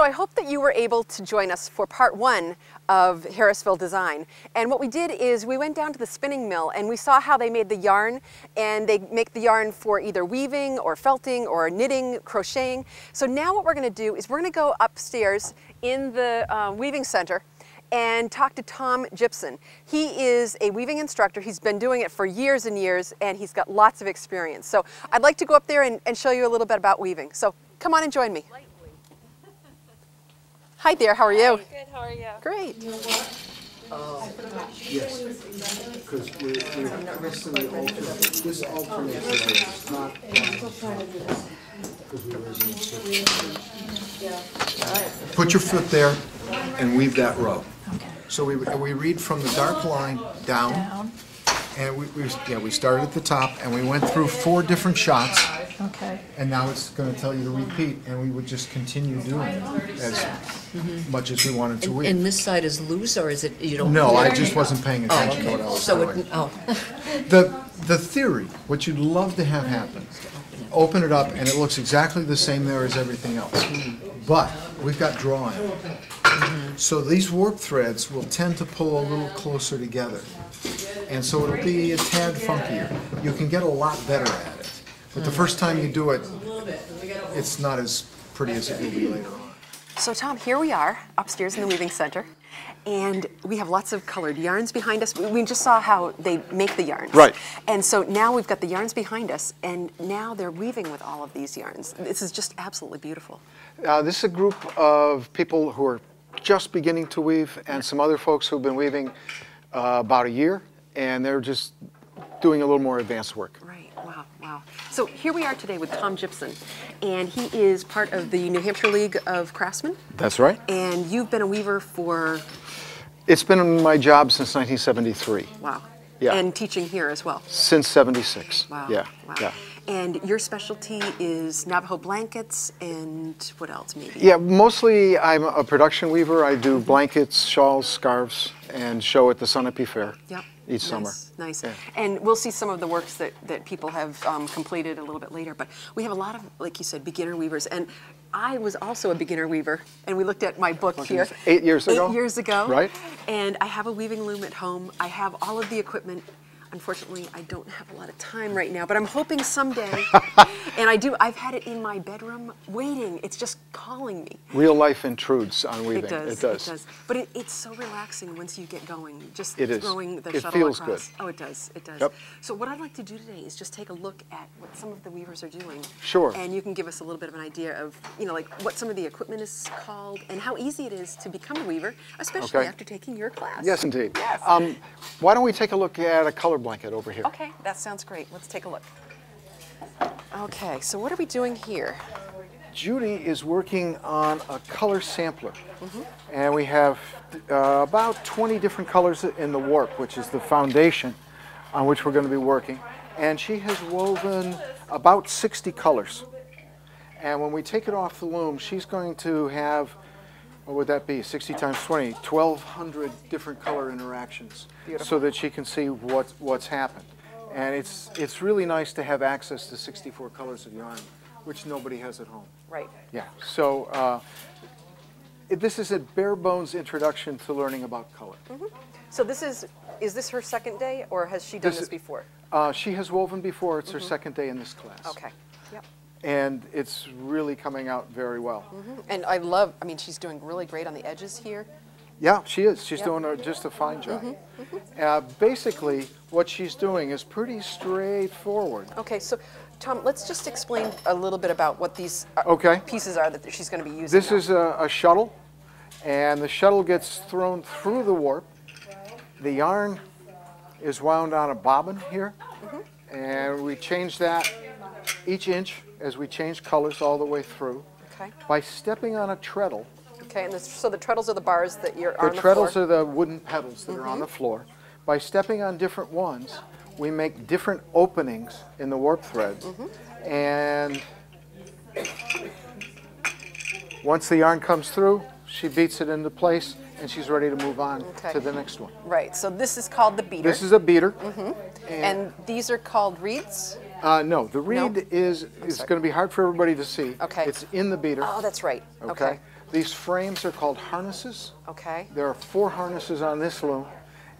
I hope that you were able to join us for part one of Harrisville Design. And what we did is we went down to the spinning mill and we saw how they made the yarn, and they make the yarn for either weaving or felting or knitting, crocheting. So now what we're going to do is we're going to go upstairs in the weaving center and talk to Tom Jipson. He is a weaving instructor. He's been doing it for years and years, and he's got lots of experience. So I'd like to go up there and show you a little bit about weaving. So come on and join me. Hi there, how are you? Good, how are you? Great. Yes, because we're constantly alternating. This alternates, it's not Put your foot there and weave that row. Okay. So we read from the dark line down, and we started at the top and we went through 4 different shots. Okay. And now it's going to tell you to repeat, and we would just continue doing it as much as we wanted to weave. And this side is loose, or is it, you don't? No, I just wasn't paying attention to what I was doing. The theory, what you'd love to have happen, open it up and it looks exactly the same there as everything else. But we've got drawing. So these warp threads will tend to pull a little closer together. And so it'll be a tad funkier. You can get a lot better at it. But the first time you do it, it's not as pretty as it will be later on. So Tom, here we are upstairs in the weaving center, and we have lots of colored yarns behind us. We just saw how they make the yarns. Right. And so now we've got the yarns behind us, and now they're weaving with all of these yarns. This is just absolutely beautiful. This is a group of people who are just beginning to weave, and some other folks who've been weaving about a year, and they're just doing a little more advanced work. Right. Wow, wow. So here we are today with Tom Jipson, and he is part of the New Hampshire League of Craftsmen. That's right. And you've been a weaver for... It's been my job since 1973. Wow. Yeah. And teaching here as well. Since 76. Wow. Yeah. Wow. Yeah. And your specialty is Navajo blankets and what else maybe? Yeah, mostly I'm a production weaver. I do blankets, shawls, scarves, and show at the Sunapee Fair. Yep. Each summer. Nice. Yeah. And we'll see some of the works that people have completed a little bit later. But we have a lot of, like you said, beginner weavers. And I was also a beginner weaver. And we looked at my book here. 8 years ago? 8 years ago. Right. And I have a weaving loom at home. I have all of the equipment. Unfortunately, I don't have a lot of time right now, but I'm hoping someday, and I do, I've had it in my bedroom waiting. It's just calling me. Real life intrudes on weaving. It does. It does. It does. But it's so relaxing once you get going. Just It is. throwing the It shuttle feels across. good. Oh, it does. It does. Yep. So what I'd like to do today is just take a look at what some of the weavers are doing. Sure. And you can give us a little bit of an idea of, you know, like what some of the equipment is called and how easy it is to become a weaver, especially Okay. after taking your class. Yes, indeed. Yes. Why don't we take a look at a color blanket over here? Okay, that sounds great. Let's take a look. Okay, so what are we doing here? Judy is working on a color sampler. And we have about 20 different colors in the warp, which is the foundation on which we're going to be working. And she has woven about 60 colors. And when we take it off the loom, she's going to have, what would that be, 60 times 20, 1,200 different color interactions. Beautiful. So that she can see what's happened. And it's really nice to have access to 64 colors of yarn, which nobody has at home. Right. Yeah, so this is a bare bones introduction to learning about color. So is this her second day, or has she done this before? She has woven before. It's her second day in this class. Okay. Yep. And it's really coming out very well. And I mean, she's doing really great on the edges here. Yeah, she is. She's Yep. doing just a fine job. Basically, what she's doing is pretty straightforward. Okay, so Tom, let's just explain a little bit about what these Okay. pieces are that she's going to be using. This now. is a shuttle, and the shuttle gets thrown through the warp. The yarn is wound on a bobbin here, and we change that each inch as we change colors all the way through. Okay. By stepping on a treadle. Okay, and so the treadles are the bars that are on the The treadles floor. are the wooden pedals that are on the floor. By stepping on different ones, we make different openings in the warp threads. And once the yarn comes through, she beats it into place, and she's ready to move on to the next one. Right, so this is called the beater. This is a beater. And these are called reeds? No, the reed is going to be hard for everybody to see. Okay. It's in the beater. Oh, that's right. Okay. These frames are called harnesses. Okay. There are 4 harnesses on this loom,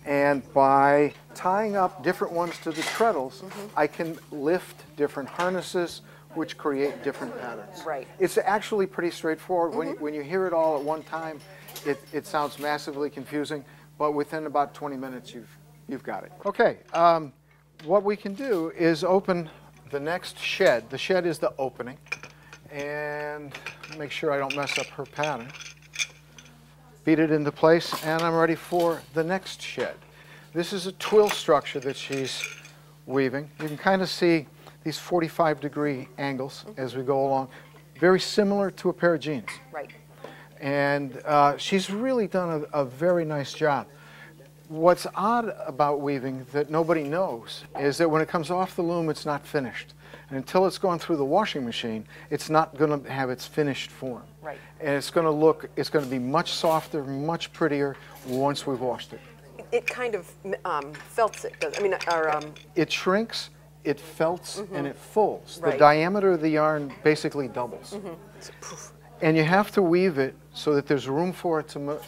and by tying up different ones to the treadles, I can lift different harnesses, which create different patterns. Right. It's actually pretty straightforward. When you hear it all at one time, it sounds massively confusing, but within about 20 minutes, you've got it. Okay, what we can do is open the next shed. The shed is the opening, and make sure I don't mess up her pattern. Beat it into place, and I'm ready for the next shed. This is a twill structure that she's weaving. You can kind of see these 45-degree angles as we go along, very similar to a pair of jeans. Right. And she's really done a very nice job. What's odd about weaving that nobody knows is that when it comes off the loom, it's not finished. And until it's gone through the washing machine, it's not going to have its finished form. Right. And it's going to be much softer, much prettier once we've washed it. It kind of felts it, does, I mean, or... It shrinks, it felts, and it folds. Right. The diameter of the yarn basically doubles. So, poof. And you have to weave it so that there's room for it to move.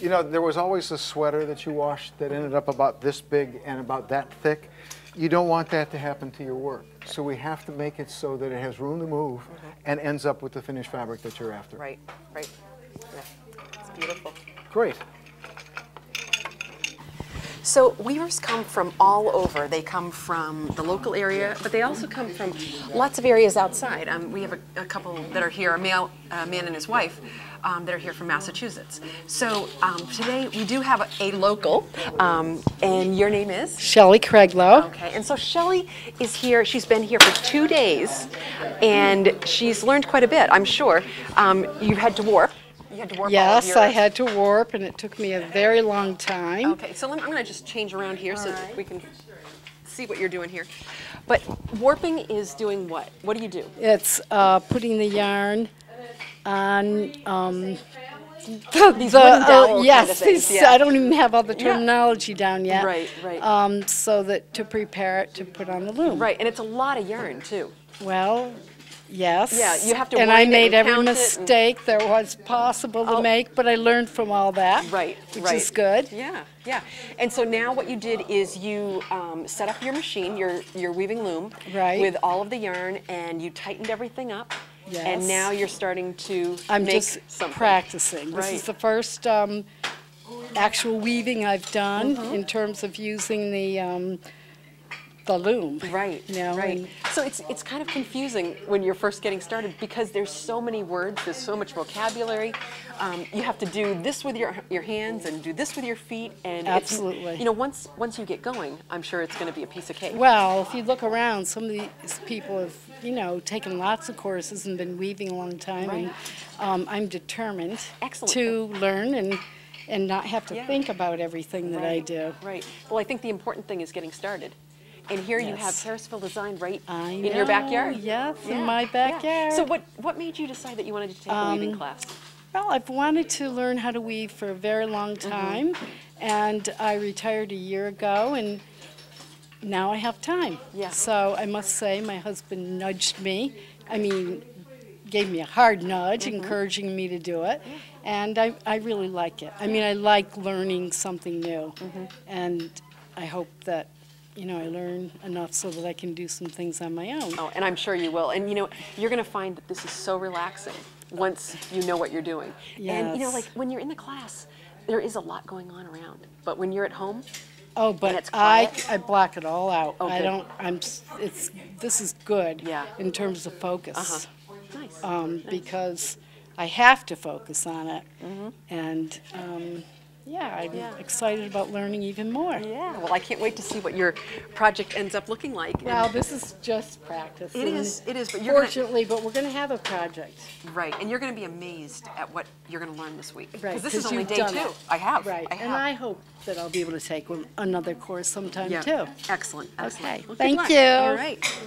You know, there was always a sweater that you washed that ended up about this big and about that thick. You don't want that to happen to your work. So we have to make it so that it has room to move and ends up with the finished fabric that you're after. Right, right. Yeah, it's beautiful. Great. So weavers come from all over. They come from the local area, but they also come from lots of areas outside. We have a couple that are here, a man and his wife, that are here from Massachusetts. So today we do have a local, and your name is? Shelley Craiglow. Okay, and so Shelley is here. She's been here for 2 days, and she's learned quite a bit, I'm sure. You've had to warp. You had to warp all of Yes, I yours. had to warp, and it took me a very long time. Okay, so I'm going to just change around here so that we can see what you're doing here. But warping is doing what? What do you do? It's putting the yarn on These wooden dowel kind yes, of things, these, yeah. I don't even have all the terminology down yet. Right, right. So that to prepare it to put on the loom. Right, and it's a lot of yarn too. Well, yes. Yeah, you have to and I wind it made and every count it mistake there was possible to make, but I learned from all that. Right, which right. is good. Yeah, yeah. And so now what you did is you set up your machine, your weaving loom, Right. with all of the yarn, and you tightened everything up. Yes. And now you're starting to I'm make just something. practicing. This Right. is the first actual weaving I've done in terms of using the loom. Right, You know, right. and- So it's kind of confusing when you're first getting started because there's so many words, there's so much vocabulary. You have to do this with your hands and do this with your feet, and Absolutely. It's, you know, once you get going, I'm sure it's going to be a piece of cake. Well, if you look around, some of these people have, you know, taken lots of courses and been weaving a long time, Right. and I'm determined Excellent. to learn and not have to Yeah. think about everything that I do. Right. Well, I think the important thing is getting started. And here you have Yes. Harrisville Design right I in your backyard. know, yes, Yeah, in my yeah. backyard. So what made you decide that you wanted to take a weaving class? Well, I've wanted to learn how to weave for a very long time, and I retired a year ago, and now I have time. Yeah. So I must say my husband nudged me. I mean, gave me a hard nudge, encouraging me to do it, and I really like it. I mean, I like learning something new, and I hope that, you know, I learn enough so that I can do some things on my own. Oh, and I'm sure you will. And you know, you're going to find that this is so relaxing once you know what you're doing. And you know, Yes. like when you're in the class, there is a lot going on around. But when you're at home, Oh, And but it's I quiet? block it all out. Oh, I good. don't, this is good. Yeah. In terms of focus. nice. Because I have to focus on it. And, yeah, I'm excited about learning even more. Yeah. Well, I can't wait to see what your project ends up looking like. And Well, this is just practice. It and is, but you're gonna, Fortunately, but we're going to have a project. right, and you're going to be amazed at what you're going to learn this week. Right. Because this is only you've day done 2. it. I have. Right. I have. And I hope that I'll be able to take another course sometime, yeah. too. Excellent. Excellent. Okay. Well, good Thank luck. you. All right.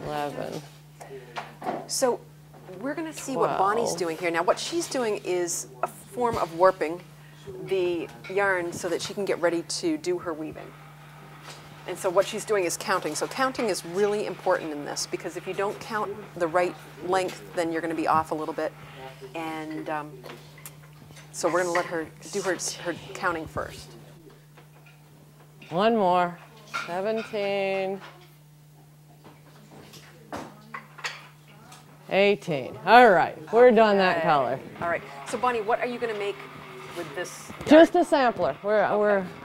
11. So we're going to see what Bonnie's doing here. Now, what she's doing is a form of warping the yarn so that she can get ready to do her weaving. And so what she's doing is counting. So counting is really important in this because if you don't count the right length, then you're going to be off a little bit. And so we're going to let her do her counting first. One more. 17. 18. All right, we're done that color. All right. So Bonnie, what are you going to make with this yarn? Just a sampler.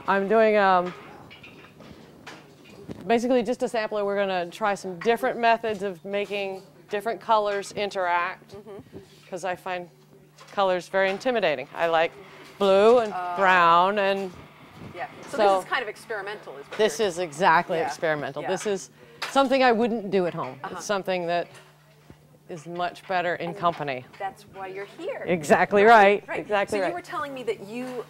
I'm doing basically just a sampler. We're going to try some different methods of making different colors interact, because I find colors very intimidating. I like blue and brown, and yeah. So this is kind of experimental, is what this is exactly experimental. Yeah. This is something I wouldn't do at home. It's something that is much better in company. That's why you're here. Exactly right. Right. Exactly so right. You were telling me that you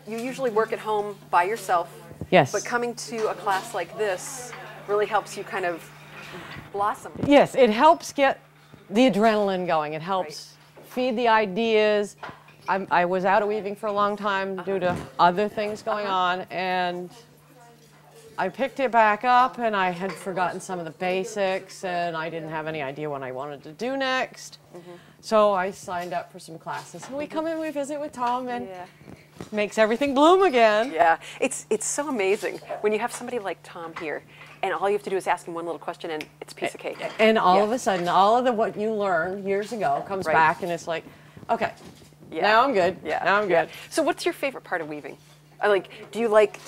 usually work at home by yourself. Yes. But coming to a class like this really helps you kind of blossom. Yes, it helps get the adrenaline going. It helps feed the ideas. I was out of weaving for a long time due to other things going on, and I picked it back up, and I had forgotten some of the basics, and I didn't have any idea what I wanted to do next. So I signed up for some classes. And we come in, we visit with Tom, and makes everything bloom again. Yeah, it's so amazing when you have somebody like Tom here, and all you have to do is ask him one little question, and it's a piece of cake. And all of a sudden, all of what you learned years ago comes back, and it's like, okay, now I'm good. Now I'm good. So what's your favorite part of weaving? Do you like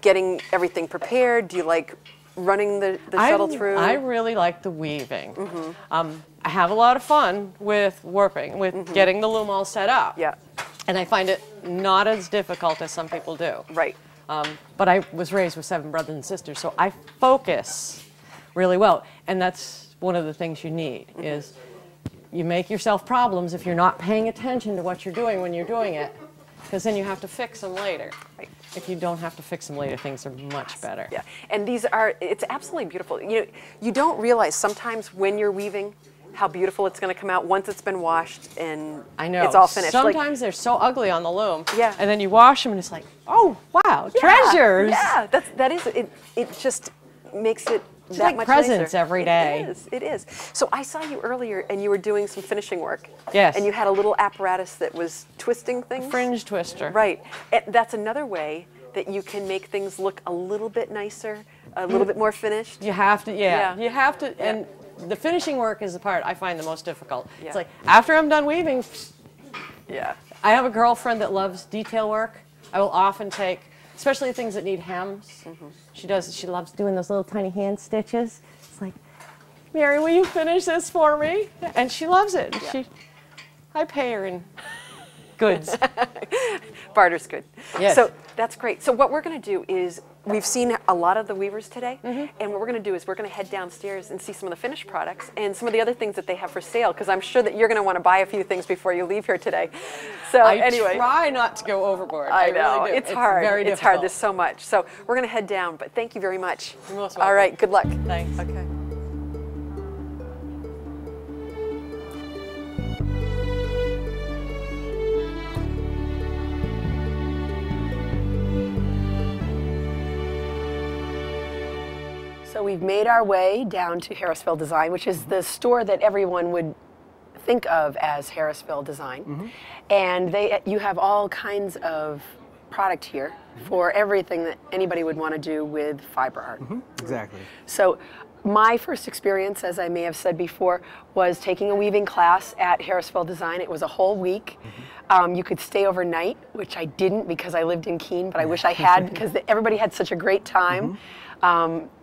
getting everything prepared? Do you like running the shuttle through? I really like the weaving. I have a lot of fun with warping, with getting the loom all set up. Yeah. And I find it not as difficult as some people do. Right. But I was raised with 7 brothers and sisters, so I focus really well. And that's one of the things you need, is you make yourself problems if you're not paying attention to what you're doing when you're doing it, because then you have to fix them later. Right. If you don't have to fix them later, things are much better. Yeah, and it's absolutely beautiful. You don't realize sometimes when you're weaving how beautiful it's going to come out once it's been washed and I know. It's all finished. Sometimes they're so ugly on the loom. Yeah. And then you wash them and it's like, oh, wow, treasures. Yeah, that is, it just makes it It's that like much presents nicer. every day. It is. So I saw you earlier and you were doing some finishing work. Yes. And you had a little apparatus that was twisting things. Fringe twister. Right. And that's another way that you can make things look a little bit nicer, a little bit more finished. You have to, Yeah. you have to, and the finishing work is the part I find the most difficult. Yeah. It's like, after I'm done weaving, Yeah. I have a girlfriend that loves detail work. I will often take, especially things that need hems. She loves doing those little tiny hand stitches. It's like, Mary, will you finish this for me? And she loves it. Yeah. I pay her in goods. Barter's good. Yes. So that's great. So what we're going to do is, we've seen a lot of the weavers today, and what we're going to do is we're going to head downstairs and see some of the finished products and some of the other things that they have for sale, because I'm sure that you're going to want to buy a few things before you leave here today. So anyway. I try not to go overboard. I know. Really do. It's hard. Very it's difficult. hard. There's so much. So we're going to head down, but thank you very much. You're most All welcome. right. Good luck. Thanks. Okay. So we've made our way down to Harrisville Design, which is the store that everyone would think of as Harrisville Design. And you have all kinds of product here for everything that anybody would want to do with fiber art. Exactly. So my first experience, as I may have said before, was taking a weaving class at Harrisville Design. It was a whole week. You could stay overnight, which I didn't because I lived in Keene, but I wish I had, because everybody had such a great time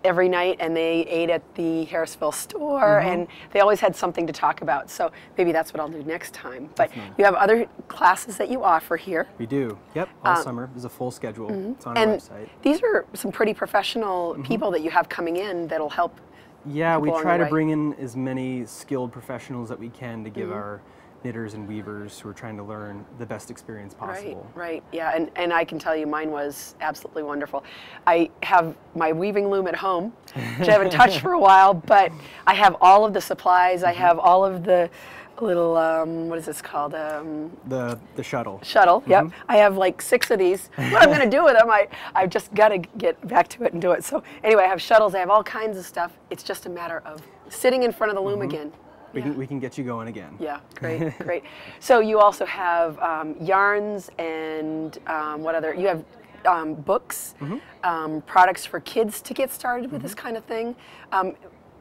every night, and they ate at the Harrisville store, and they always had something to talk about. So maybe that's what I'll do next time. But you have other classes that you offer here. We do. Yep. All summer. There's a full schedule. It's on our And website. these are some pretty professional people that you have coming in that'll help. Yeah, we people on try the to way. bring in as many skilled professionals that we can to give our knitters and weavers who are trying to learn the best experience possible. Right, yeah, and I can tell you mine was absolutely wonderful. I have my weaving loom at home, which I haven't touched for a while, but I have all of the supplies, I have all of the little, what is this called? The shuttle. Shuttle, yep. I have like 6 of these. What I'm gonna do with them, I've just gotta get back to it and do it. So anyway, I have shuttles, I have all kinds of stuff. It's just a matter of sitting in front of the loom again we can get you going again. Yeah, great, great. So you also have yarns and what other? You have books, products for kids to get started with this kind of thing.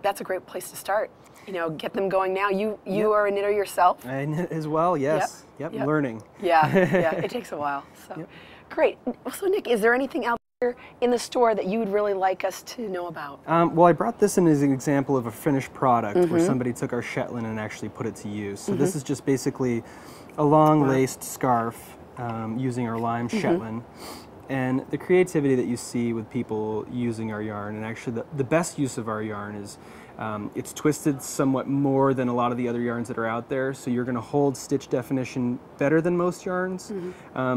That's a great place to start. You know, get them going now. You are a knitter yourself. I knit as well. Yes. Yep. Learning. Yeah. Yeah. It takes a while. So great. So Nick, is there anything out there in the store that you would really like us to know about? Well, I brought this in as an example of a finished product where somebody took our Shetland and actually put it to use. So this is just basically a long laced scarf using our lime Shetland. And the creativity that you see with people using our yarn, and actually the best use of our yarn is it's twisted somewhat more than a lot of the other yarns that are out there, so you're going to hold stitch definition better than most yarns.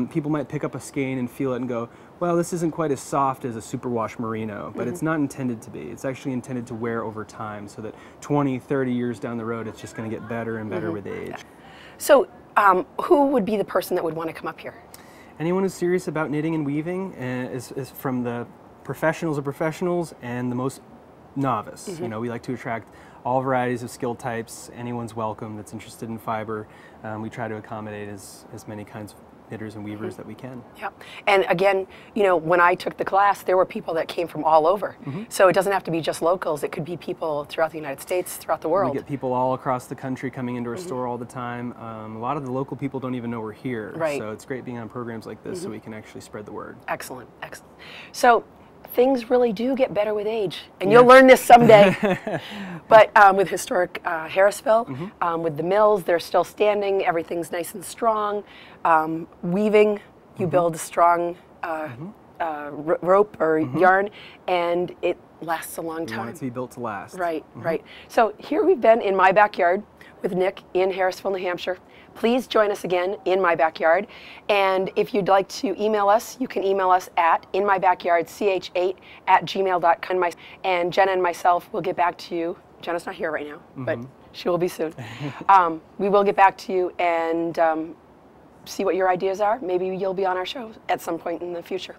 People might pick up a skein and feel it and go, well, this isn't quite as soft as a superwash merino, but it's not intended to be. It's actually intended to wear over time, so that 20, 30 years down the road, it's just going to get better and better with age. So who would be the person that would want to come up here? Anyone who's serious about knitting and weaving is from the professionals of professionals and the most novice. You know, we like to attract all varieties of skill types. Anyone's welcome that's interested in fiber. We try to accommodate as many kinds of knitters and weavers that we can. Yeah, and again, you know, when I took the class, there were people that came from all over. So it doesn't have to be just locals. It could be people throughout the United States, throughout the world. We get people all across the country coming into our store all the time. A lot of the local people don't even know we're here. Right. So it's great being on programs like this so we can actually spread the word. Excellent, excellent. So things really do get better with age, and you'll learn this someday. But with historic Harrisville, with the mills, they're still standing, everything's nice and strong. Weaving, you build a strong rope or yarn, and it lasts a long time. You want it to be built to last. Right, right. So here we've been in my backyard with Nick in Harrisville, New Hampshire. Please join us again in my backyard. And if you'd like to email us, you can email us at inmybackyardch8@gmail.com. And Jenna and myself will get back to you. Jenna's not here right now, but she will be soon. We will get back to you and see what your ideas are. Maybe you'll be on our show at some point in the future.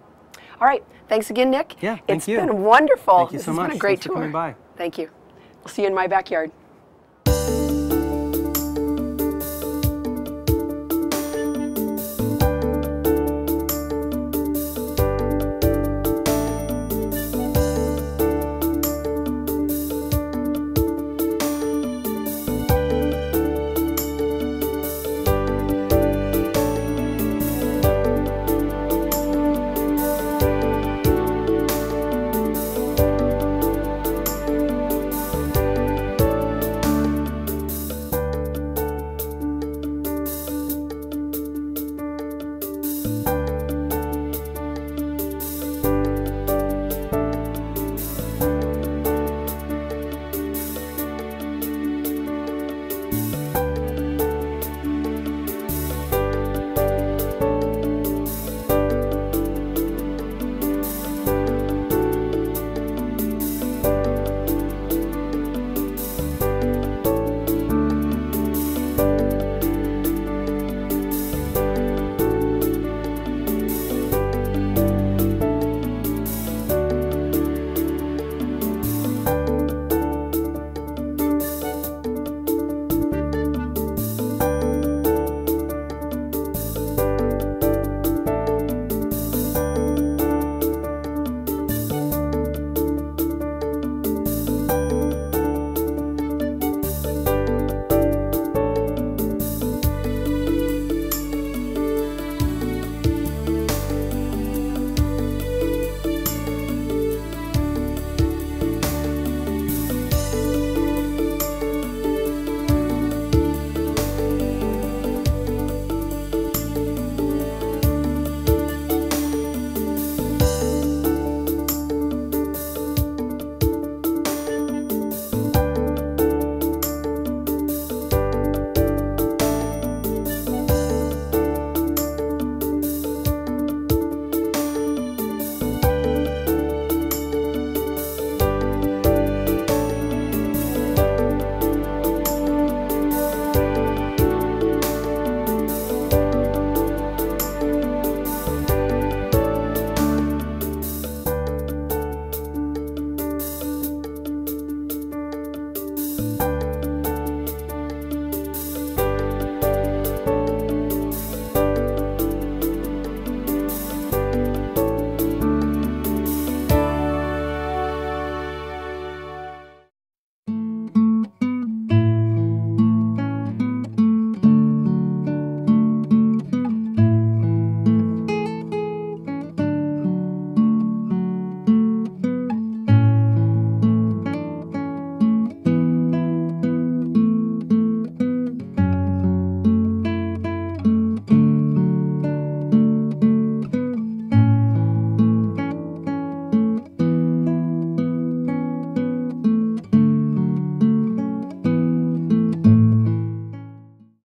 All right. Thanks again, Nick. Yeah, thank you. It's been wonderful. Thank you so much. This has been a great Thanks for coming by. Thank you. We'll see you in my backyard.